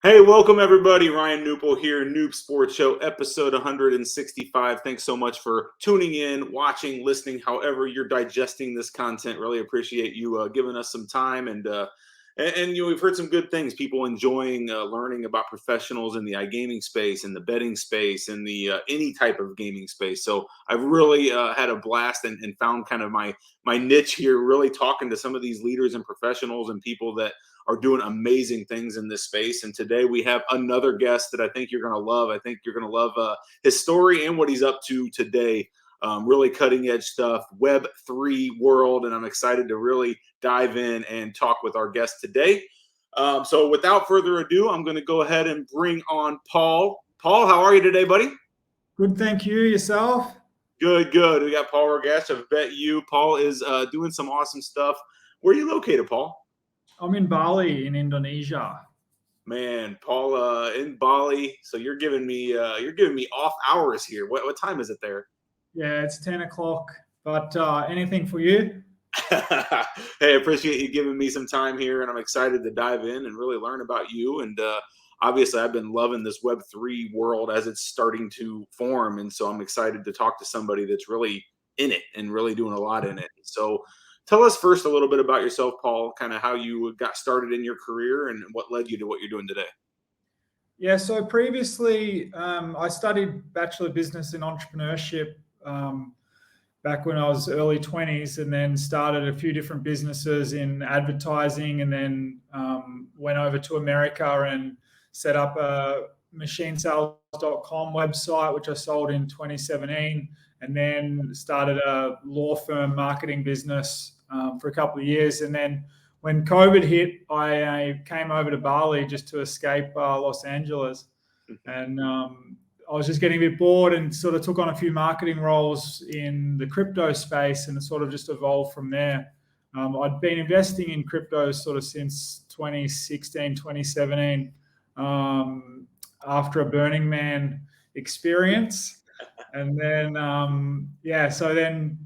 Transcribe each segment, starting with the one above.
Hey, welcome everybody. Ryan Newpel here, Noob Sports Show, episode 165. Thanks so much for tuning in, watching, listening, however you're digesting this content. Really appreciate you giving us some time. And we've heard some good things. People enjoying learning about professionals in the iGaming space, in the betting space, in the any type of gaming space. So I've really had a blast and found kind of my niche here, really talking to some of these leaders and professionals and people that are doing amazing things in this space. And today we have another guest that I think you're going to love. I think you're going to love his story and what he's up to today. Really cutting edge stuff, Web3 world. And I'm excited to really dive in and talk with our guest today. So without further ado, I'm going to go ahead and bring on Paul. Paul, how are you today, buddy? Good, thank you. Yourself? Good, good. We got Paul Rogash of BetU. Paul is doing some awesome stuff. Where are you located, Paul? I'm in Bali in Indonesia. Man, Paul, in Bali. So you're giving me off hours here. What time is it there? Yeah, it's 10 o'clock. But anything for you? Hey, I appreciate you giving me some time here, and I'm excited to dive in and really learn about you. And obviously, I've been loving this Web3 world as it's starting to form, and so I'm excited to talk to somebody that's really in it and really doing a lot in it. So, tell us first a little bit about yourself, Paul. Kind of how you got started in your career and what led you to what you're doing today. Yeah, so previously I studied Bachelor of Business in Entrepreneurship back when I was early 20s, and then started a few different businesses in advertising, and then went over to America and set up a machinesales.com website, which I sold in 2017, and then started a law firm marketing business for a couple of years. And then when COVID hit, I came over to Bali just to escape Los Angeles. And I was just getting a bit bored and sort of took on a few marketing roles in the crypto space, and it sort of just evolved from there. I'd been investing in crypto sort of since 2016, 2017, after a Burning Man experience. And then, so then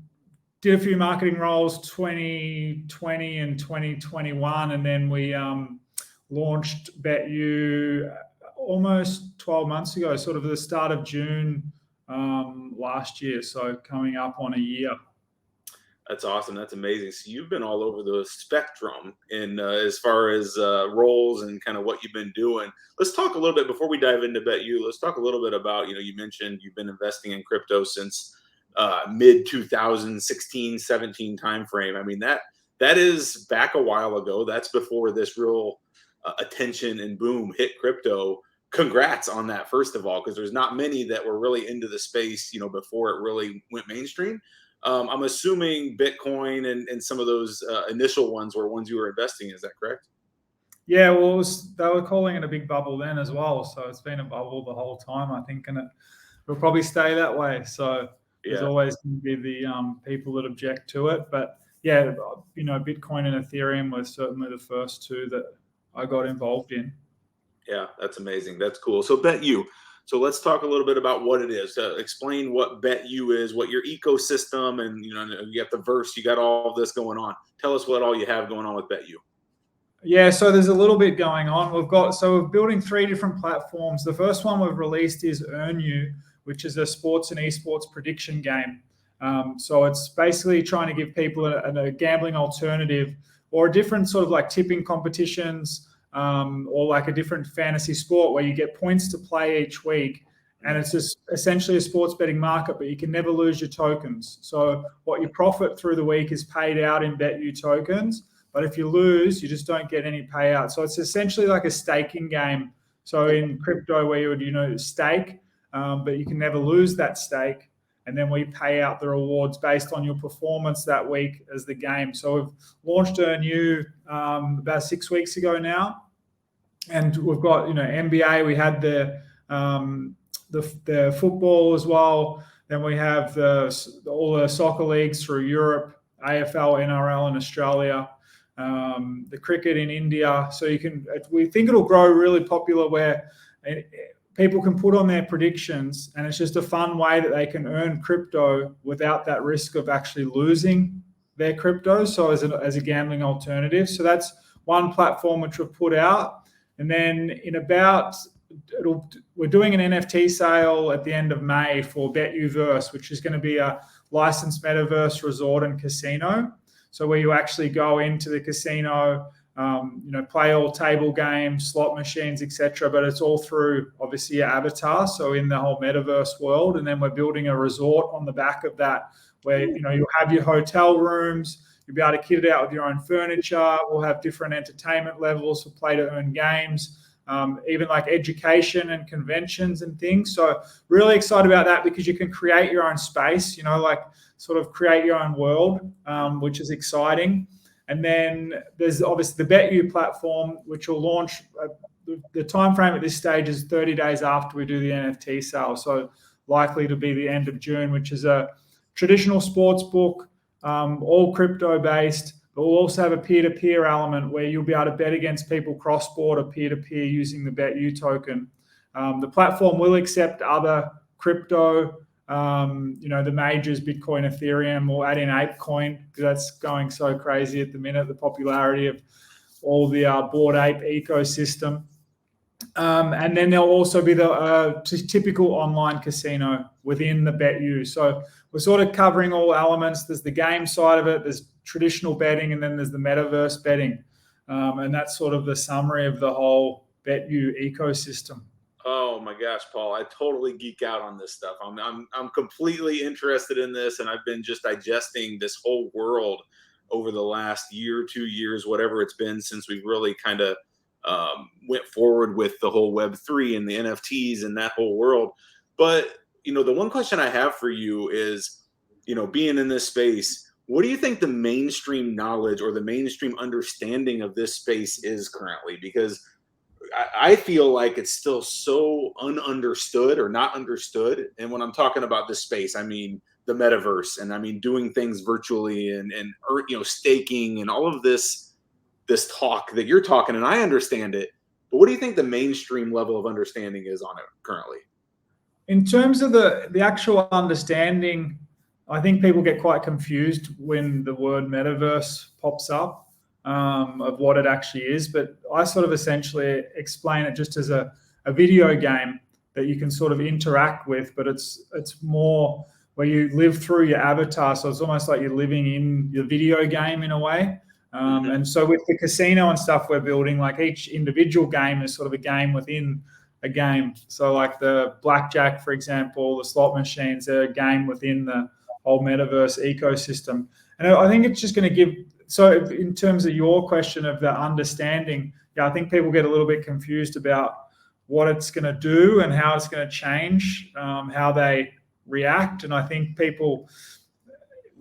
did a few marketing roles 2020 and 2021. And then we launched BetU almost 12 months ago, sort of the start of June last year. So coming up on a year. That's awesome. That's amazing. So you've been all over the spectrum in as far as roles and kind of what you've been doing. Let's talk a little bit before we dive into BetU. Let's talk a little bit about, you mentioned you've been investing in crypto since mid 2016, 17 timeframe. I mean, that is back a while ago. That's before this real attention and boom hit crypto. Congrats on that, first of all, because there's not many that were really into the space, before it really went mainstream. I'm assuming Bitcoin and some of those initial ones were ones you were investing in. Is that correct? Yeah, well, they were calling it a big bubble then as well. So it's been a bubble the whole time, I think, and it will probably stay that way. So there's always going to be the people that object to it. But yeah, Bitcoin and Ethereum were certainly the first two that I got involved in. Yeah, that's amazing. That's cool. So BetU. So let's talk a little bit about what it is. Explain what BetU is, what your ecosystem, and you got the verse, you got all of this going on. Tell us what all you have going on with BetU. Yeah, so there's a little bit going on. We're building 3 different platforms. The first one we've released is EarnU, which is a sports and esports prediction game. So it's basically trying to give people a gambling alternative, or a different sort of like tipping competitions, or like a different fantasy sport where you get points to play each week. And it's just essentially a sports betting market, but you can never lose your tokens. So what you profit through the week is paid out in BetU tokens. But if you lose, you just don't get any payout. So it's essentially like a staking game. So in crypto, where you would, stake, but you can never lose that stake. And then we pay out the rewards based on your performance that week as the game. So we've launched EarnU about 6 weeks ago now. And we've got, NBA, we had the football as well. Then we have all the soccer leagues through Europe, AFL, NRL in Australia, the cricket in India. So we think it'll grow really popular where people can put on their predictions, and it's just a fun way that they can earn crypto without that risk of actually losing their crypto. So as a gambling alternative. So that's one platform which we've put out. And then we're doing an NFT sale at the end of May for BetU, which is going to be a licensed metaverse resort and casino. So where you actually go into the casino, play all table games, slot machines, etc. But it's all through obviously your avatar, so in the whole metaverse world. And then we're building a resort on the back of that, where you'll have your hotel rooms. You'll be able to kit it out with your own furniture. We'll have different entertainment levels for play to earn games. Even like education and conventions and things. So really excited about that because you can create your own space, sort of create your own world, which is exciting. And then there's obviously the BetU platform, which will launch. The time frame at this stage is 30 days after we do the NFT sale. So likely to be the end of June, which is a traditional sports book, all crypto based. But we'll also have a peer-to-peer element where you'll be able to bet against people cross-border peer-to-peer using the BetU token. The platform will accept other crypto, the majors, Bitcoin, Ethereum. We'll add in ApeCoin because that's going so crazy at the minute, the popularity of all the Bored Ape ecosystem. And then there'll also be the typical online casino within the BetU. So we're sort of covering all elements. There's the game side of it, there's traditional betting, and then there's the metaverse betting. And that's sort of the summary of the whole BetU ecosystem. Oh my gosh, Paul, I totally geek out on this stuff. I'm completely interested in this, and I've been just digesting this whole world over the last year, 2 years, whatever it's been since we've really kind of went forward with the whole Web3 and the NFTs and that whole world. But, the one question I have for you is, being in this space, what do you think the mainstream knowledge or the mainstream understanding of this space is currently? Because I feel like it's still so ununderstood or not understood. And when I'm talking about this space, I mean the metaverse, and I mean doing things virtually and staking and all of this talk that you're talking, and I understand it. But what do you think the mainstream level of understanding is on it currently? In terms of the actual understanding, I think people get quite confused when the word metaverse pops up of what it actually is. But I sort of essentially explain it just as a video game that you can sort of interact with, but it's more where you live through your avatar. So it's almost like you're living in your video game in a way. And so with the casino and stuff we're building, like each individual game is sort of a game within a game. So like the blackjack, for example, the slot machines, they're a game within the whole metaverse ecosystem. And I think it's just going to give, so in terms of your question of the understanding, I think people get a little bit confused about what it's going to do and how it's going to change, how they react. And I think people,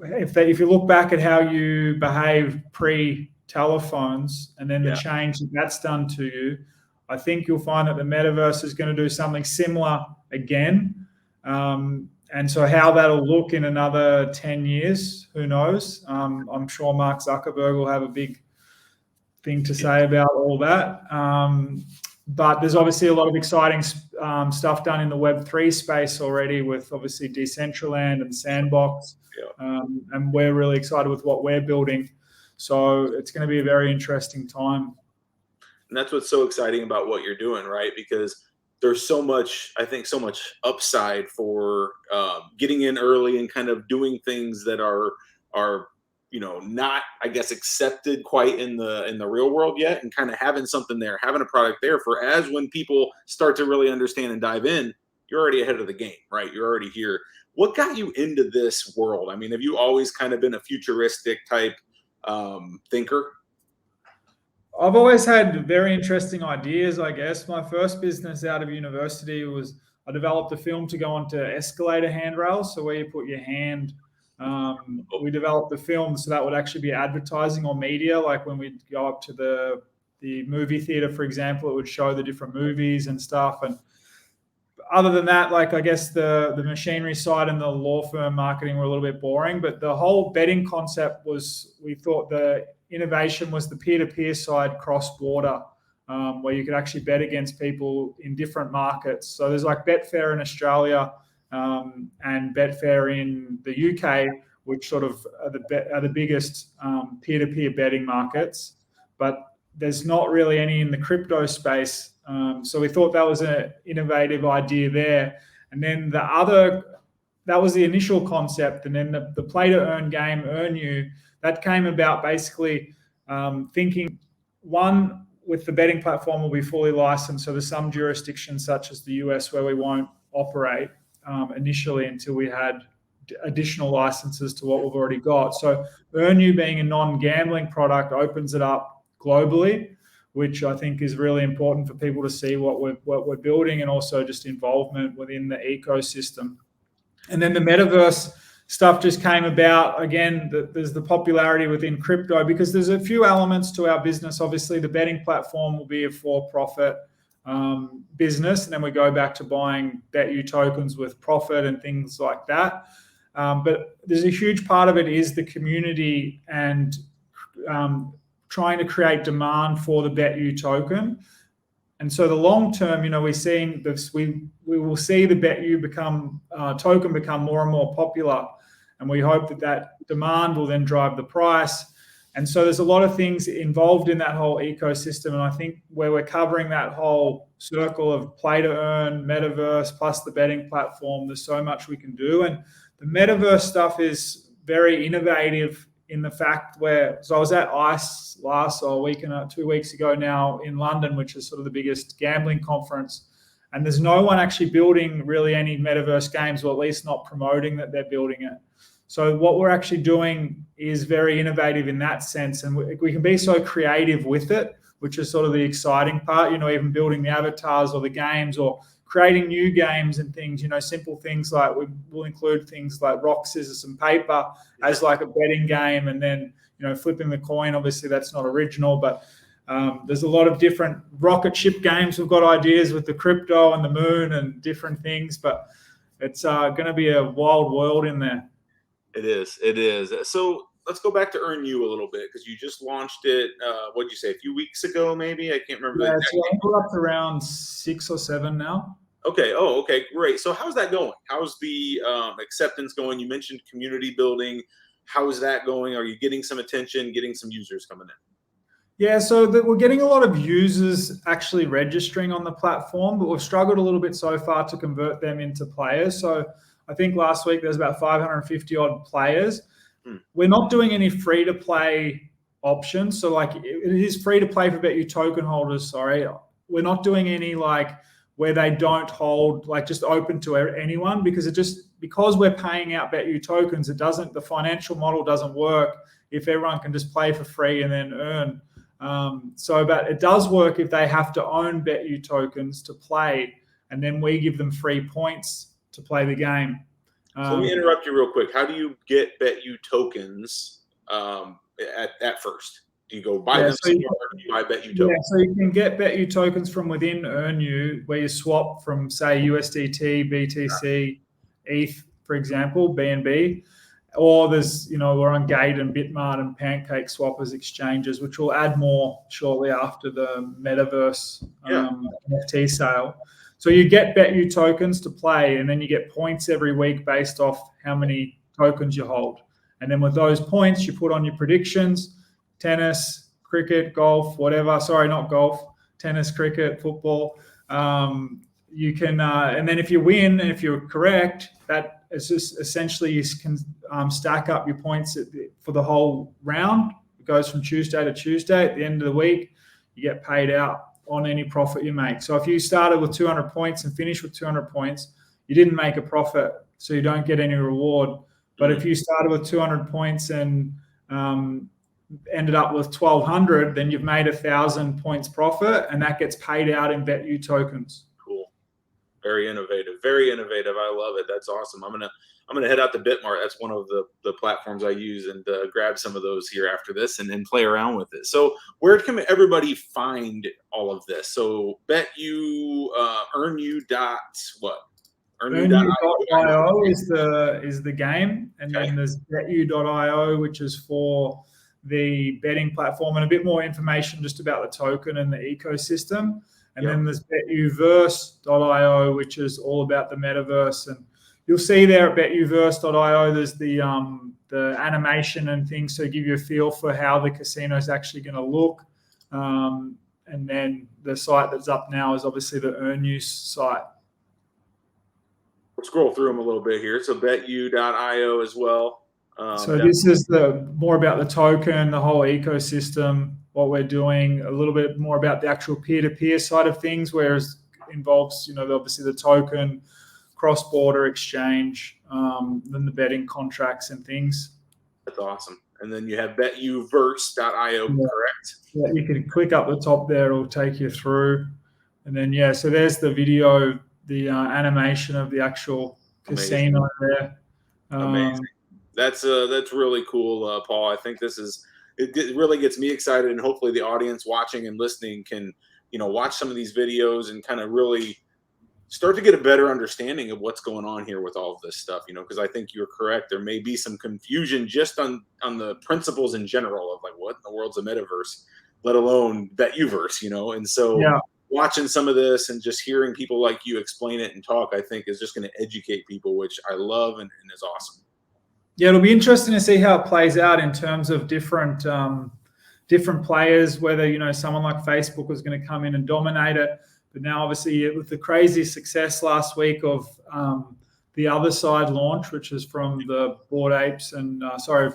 if you look back at how you behave pre-telephones and then the change that's done to you, I think you'll find that the metaverse is going to do something similar again. And so how that'll look in another 10 years, who knows? I'm sure Mark Zuckerberg will have a big thing to say about all that. But there's obviously a lot of exciting stuff done in the Web3 space already with obviously Decentraland and Sandbox. And we're really excited with what we're building. So it's going to be a very interesting time. And that's what's so exciting about what you're doing, right? Because there's so much upside for getting in early and kind of doing things that are not, I guess, accepted quite in the real world yet, and kind of having something there, having a product there for as when people start to really understand and dive in, you're already ahead of the game, right? You're already here. What got you into this world? I mean, have you always kind of been a futuristic type thinker? I've always had very interesting ideas, I guess. My first business out of university was I developed a film to go onto escalator handrails. So where you put your hand, we developed the film so that would actually be advertising or media. Like when we'd go up to the movie theater, for example, it would show the different movies and stuff. And other than that, like I guess the machinery side and the law firm marketing were a little bit boring. But the whole betting concept was, we thought the innovation was the peer-to-peer side, cross-border, where you could actually bet against people in different markets. So there's like Betfair in Australia and Betfair in the UK, which sort of are the biggest peer-to-peer betting markets. But there's not really any in the crypto space. So we thought that was an innovative idea there. And then that was the initial concept. And then the play to earn game, EarnU, that came about basically thinking, one, with the betting platform will be fully licensed. So there's some jurisdictions such as the US where we won't operate initially until we had additional licenses to what we've already got. So EarnU being a non-gambling product opens it up globally, which I think is really important for people to see what we're building, and also just involvement within the ecosystem. And then the metaverse stuff just came about. Again, there's the popularity within crypto because there's a few elements to our business. Obviously, the betting platform will be a for-profit business, and then we go back to buying BetU tokens with profit and things like that. But there's a huge part of it is the community and trying to create demand for the BetU token. And so the long term, we're seeing this, we will see the BetU token become more and more popular. And we hope that demand will then drive the price. And so there's a lot of things involved in that whole ecosystem. And I think where we're covering that whole circle of play to earn, metaverse, plus the betting platform, there's so much we can do. And the metaverse stuff is very innovative in the fact so I was at ICE last week and 2 weeks ago now in London, which is sort of the biggest gambling conference. And there's no one actually building really any metaverse games, or at least not promoting that they're building it. So what we're actually doing is very innovative in that sense. And we can be so creative with it, which is sort of the exciting part, even building the avatars or the games or creating new games and things, simple things like we'll include things like rock, scissors, and paper as like a betting game. And then, flipping the coin, obviously that's not original, but there's a lot of different rocket ship games. We've got ideas with the crypto and the moon and different things, but it's going to be a wild world in there. It is. So let's go back to EarnU a little bit, because you just launched it, what'd you say, a few weeks ago maybe? I can't remember. Yeah, so we're up to around 6 or 7 now. Okay. Oh, okay, great. So how's that going? How's the acceptance going? You mentioned community building. How is that going? Are you getting some attention, getting some users coming in? Yeah, so we're getting a lot of users actually registering on the platform, but we've struggled a little bit so far to convert them into players. So I think last week there's about 550 odd players. We're not doing any free-to-play options. So it is free-to-play for BetU token holders, sorry. We're not doing any where they don't hold, just open to anyone, because we're paying out BetU tokens, the financial model doesn't work if everyone can just play for free and then earn. But it does work if they have to own BetU tokens to play, and then we give them free points to play the game. So let me interrupt you real quick. How do you get BetU tokens at first? Do you go buy them or do you buy BetU tokens? Yeah, so you can get BetU tokens from within EarnU, where you swap from, say, USDT, BTC, ETH, for example, BNB. Or there's, we're on Gate and Bitmart and Pancake Swappers exchanges, which will add more shortly after the metaverse NFT sale. So you get BetU tokens to play, and then you get points every week based off how many tokens you hold. And then with those points, you put on your predictions, tennis, cricket, golf, whatever. Sorry, not golf, tennis, cricket, football. You can, and then if you win, and if you're correct, that is just essentially you can stack up your points for the whole round. It goes from Tuesday to Tuesday. At the end of the week, you get paid out on any profit you make. So if you started with 200 points and finished with 200 points, you didn't make a profit, so you don't get any reward. But if you started with 200 points and ended up with 1,200, then you've made 1,000 points profit, and that gets paid out in BetU tokens. Cool. Very innovative. Very innovative. I love it. That's awesome. I'm gonna head out to Bitmart. That's one of the platforms I use, and grab some of those here after this and play around with it. So where can everybody find all of this? So BetU, EarnU what? EarnU.io is the game, and then there's BetU.io, which is for the betting platform, and a bit more information just about the token and the ecosystem. And then there's BetUverse.io, which is all about the metaverse. And you'll see there at BetUverse.io, there's the animation and things to give you a feel for how the casino is actually going to look. And then the site that's up now is obviously the EarnU site. We'll scroll through them a little bit here. So BetU.io as well. So this is more about the token, the whole ecosystem, what we're doing, a little bit more about the actual peer-to-peer side of things, whereas it involves, obviously the token, cross-border exchange, then the betting contracts and things. That's awesome. And then you have BetUverse.io, correct? Yeah, you can click up the top there; it'll take you through. And then so there's the video, the animation of the actual casino there. Amazing. That's really cool, Paul. I think it really gets me excited, and hopefully the audience watching and listening can watch some of these videos and kind of really start to get a better understanding of what's going on here with all of this stuff, because I think you're correct. There may be some confusion just on the principles in general of like, what in the world's a metaverse, let alone BetUverse, and so watching some of this and just hearing people like you explain it and talk, I think is just going to educate people, which I love and is awesome. Yeah, it'll be interesting to see how it plays out in terms of different players, whether, someone like Facebook was going to come in and dominate it. But now, obviously, with the crazy success last week of the other side launch, which is from the Bored Apes and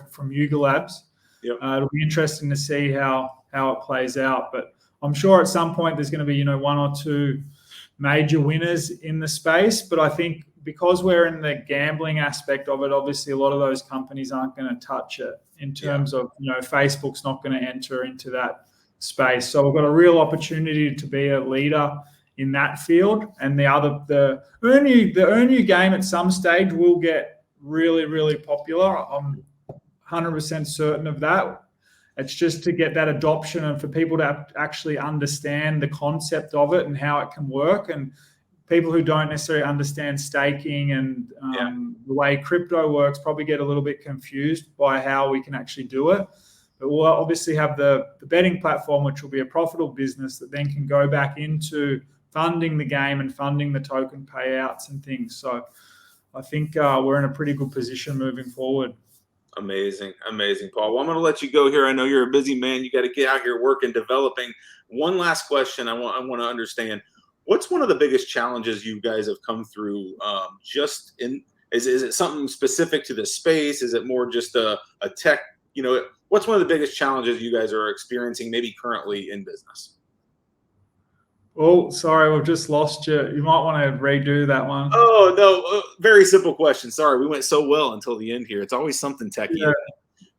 from Yuga Labs, it'll be interesting to see how it plays out. But I'm sure at some point there's going to be one or two major winners in the space. But I think because we're in the gambling aspect of it, obviously a lot of those companies aren't going to touch it in terms of Facebook's not going to enter into that space. So we've got a real opportunity to be a leader in that field. And the EarnU game at some stage will get really, really popular. I'm 100% certain of that. It's just to get that adoption and for people to actually understand the concept of it and how it can work. And people who don't necessarily understand staking and the way crypto works probably get a little bit confused by how we can actually do it. But we'll obviously have the betting platform, which will be a profitable business that then can go back into funding the game and funding the token payouts and things. So I think we're in a pretty good position moving forward. Amazing, Paul. Well, I'm going to let you go here. I know you're a busy man. You got to get out here working, developing. One last question I want to understand. What's one of the biggest challenges you guys have come through? Is it something specific to the space? Is it more just a tech? What's one of the biggest challenges you guys are experiencing, maybe currently in business? Oh, sorry, we've just lost you. You might want to redo that one. Oh, no. Very simple question. Sorry, we went so well until the end here. It's always something techy. Yeah.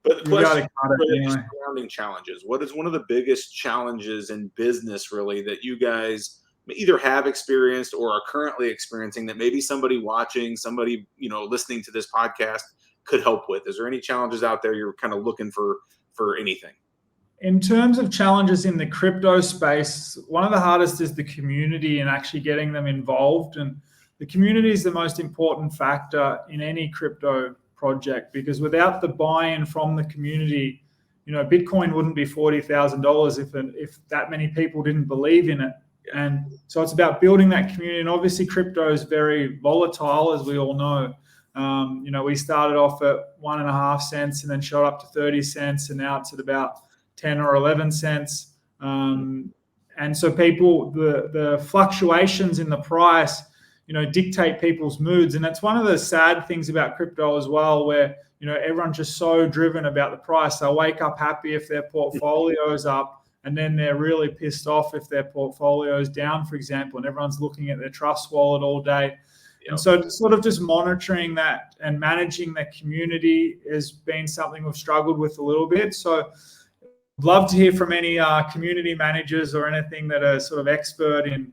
But the question really surrounding challenges. What is one of the biggest challenges in business, really, that you guys either have experienced or are currently experiencing that maybe somebody watching, somebody, listening to this podcast could help with? Is there any challenges out there you're kind of looking for anything? In terms of challenges in the crypto space, one of the hardest is the community and actually getting them involved. And the community is the most important factor in any crypto project, because without the buy-in from the community, Bitcoin wouldn't be $40,000 if that many people didn't believe in it. And so it's about building that community. And obviously crypto is very volatile, as we all know. We started off at 1.5 cents and then shot up to 30 cents, and now it's at about 10 or 11 cents. And so the fluctuations in the price, dictate people's moods. And that's one of the sad things about crypto as well, where, everyone's just so driven about the price. They'll wake up happy if their portfolio is up, and then they're really pissed off if their portfolio is down, for example, and everyone's looking at their trust wallet all day. Yep. And so sort of just monitoring that and managing the community has been something we've struggled with a little bit. So I'd love to hear from any community managers or anything that are sort of expert in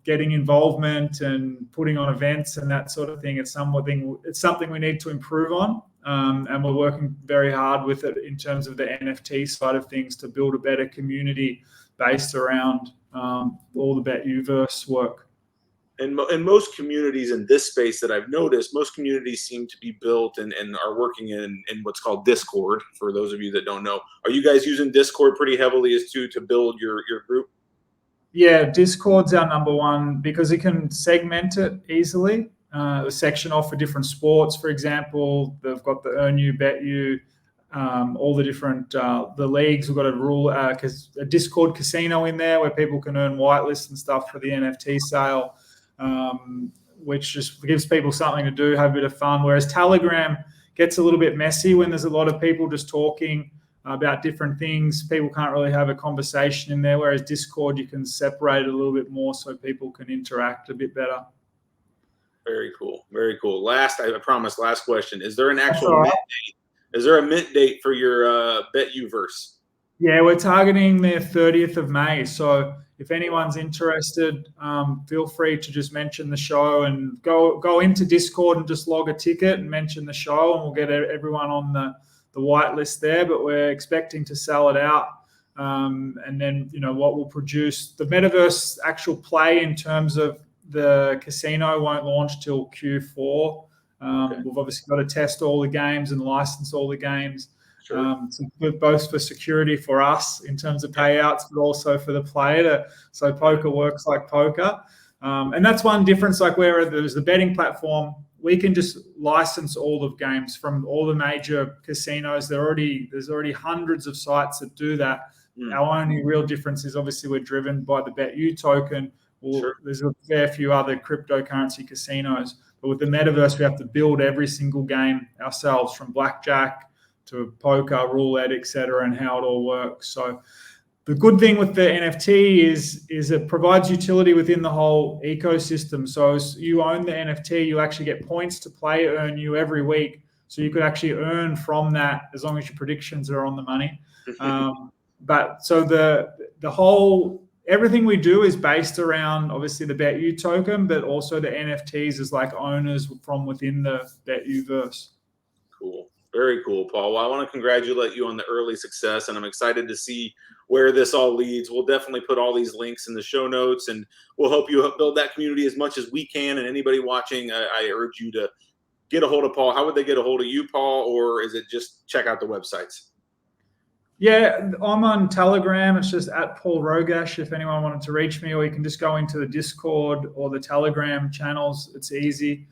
getting involvement and putting on events and that sort of thing. It's something we need to improve on. And we're working very hard with it in terms of the NFT side of things to build a better community based around all the BetUverse work. And most communities in this space that I've noticed, most communities seem to be built and are working in what's called Discord. For those of you that don't know, are you guys using Discord pretty heavily to build your group? Yeah, Discord's our number one because it can segment it easily. A section off for different sports, for example. They've got the EarnU, BetU all the different the leagues. We've got a Discord casino in there where people can earn whitelists and stuff for the NFT sale, which just gives people something to do, have a bit of fun. Whereas Telegram gets a little bit messy when there's a lot of people just talking about different things. People can't really have a conversation in there, whereas Discord, you can separate it a little bit more so people can interact a bit better. Very cool. Very cool. I promise, last question. Is there an actual mint date? Is there a mint date for your BetU verse? Yeah, we're targeting the 30th of May. So if anyone's interested, feel free to just mention the show and go into Discord and just log a ticket and mention the show, and we'll get everyone on the whitelist there. But we're expecting to sell it out. And then, what we'll produce, the metaverse actual play in terms of the casino won't launch till Q4. Okay. We've obviously got to test all the games and license all the games. Sure. Both for security for us in terms of payouts, but also for the player. So poker works like poker. And that's one difference, like where there's the betting platform, we can just license all the games from all the major casinos. There's already hundreds of sites that do that. Our only real difference is obviously we're driven by the BetU token. Sure. There's a fair few other cryptocurrency casinos. But with the metaverse, we have to build every single game ourselves, from blackjack to poker, roulette, etc., and how it all works. So the good thing with the NFT is it provides utility within the whole ecosystem. So as you own the NFT, you actually get points to play EarnU every week. So you could actually earn from that as long as your predictions are on the money. But so the whole everything we do is based around obviously the BetU token, but also the NFTs as like owners from within the BetU verse. Cool. Very cool, Paul. Well, I want to congratulate you on the early success, and I'm excited to see where this all leads. We'll definitely put all these links in the show notes, and we'll help you build that community as much as we can. And anybody watching, I urge you to get a hold of Paul. How would they get a hold of you, Paul, or is it just check out the websites? Yeah, I'm on Telegram. It's just at Paul Rogash if anyone wanted to reach me, or you can just go into the Discord or the Telegram channels. It's easy.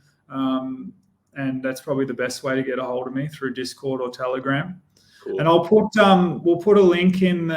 And that's probably the best way to get a hold of me, through Discord or Telegram. Cool. And we'll put a link in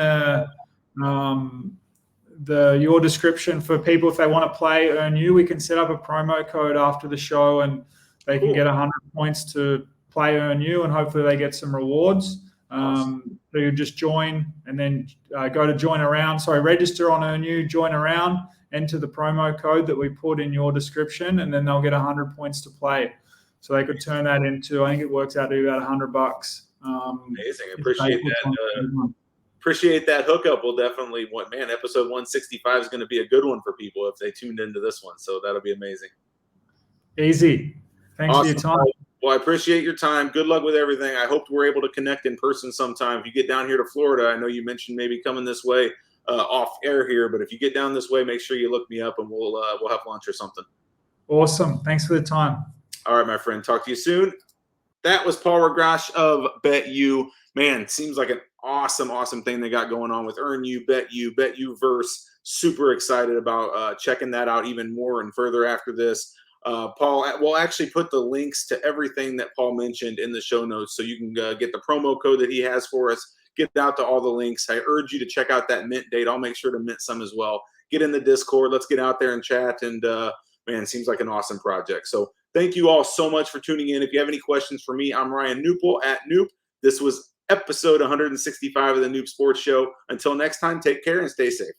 your description for people if they want to play EarnU. We can set up a promo code after the show, and they can get 100 points to play EarnU, and hopefully they get some rewards. Awesome. So you just join, and then go to join around. Sorry, register on EarnU, join around, enter the promo code that we put in your description, and then they'll get 100 points to play. So they could turn that into, I think it works out to be about $100. Amazing. Appreciate that. Appreciate that hookup. We'll definitely episode 165 is going to be a good one for people if they tuned into this one. So that'll be amazing. Easy. Thanks for your time. Well, I appreciate your time. Good luck with everything. I hope we're able to connect in person sometime. If you get down here to Florida, I know you mentioned maybe coming this way off air here, but if you get down this way, make sure you look me up, and we'll have lunch or something. Awesome. Thanks for the time. All right, my friend. Talk to you soon. That was Paul Rogash of BetU. Man, seems like an awesome thing they got going on with EarnU, BetU verse. Super excited about checking that out even more and further after this. Paul, we'll actually put the links to everything that Paul mentioned in the show notes, so you can get the promo code that he has for us. Get out to all the links. I urge you to check out that mint date. I'll make sure to mint some as well. Get in the Discord. Let's get out there and chat. And man, seems like an awesome project. So thank you all so much for tuning in. If you have any questions for me, I'm Ryan Newpel at Knup. This was episode 165 of the Knup Sports Show. Until next time, take care and stay safe.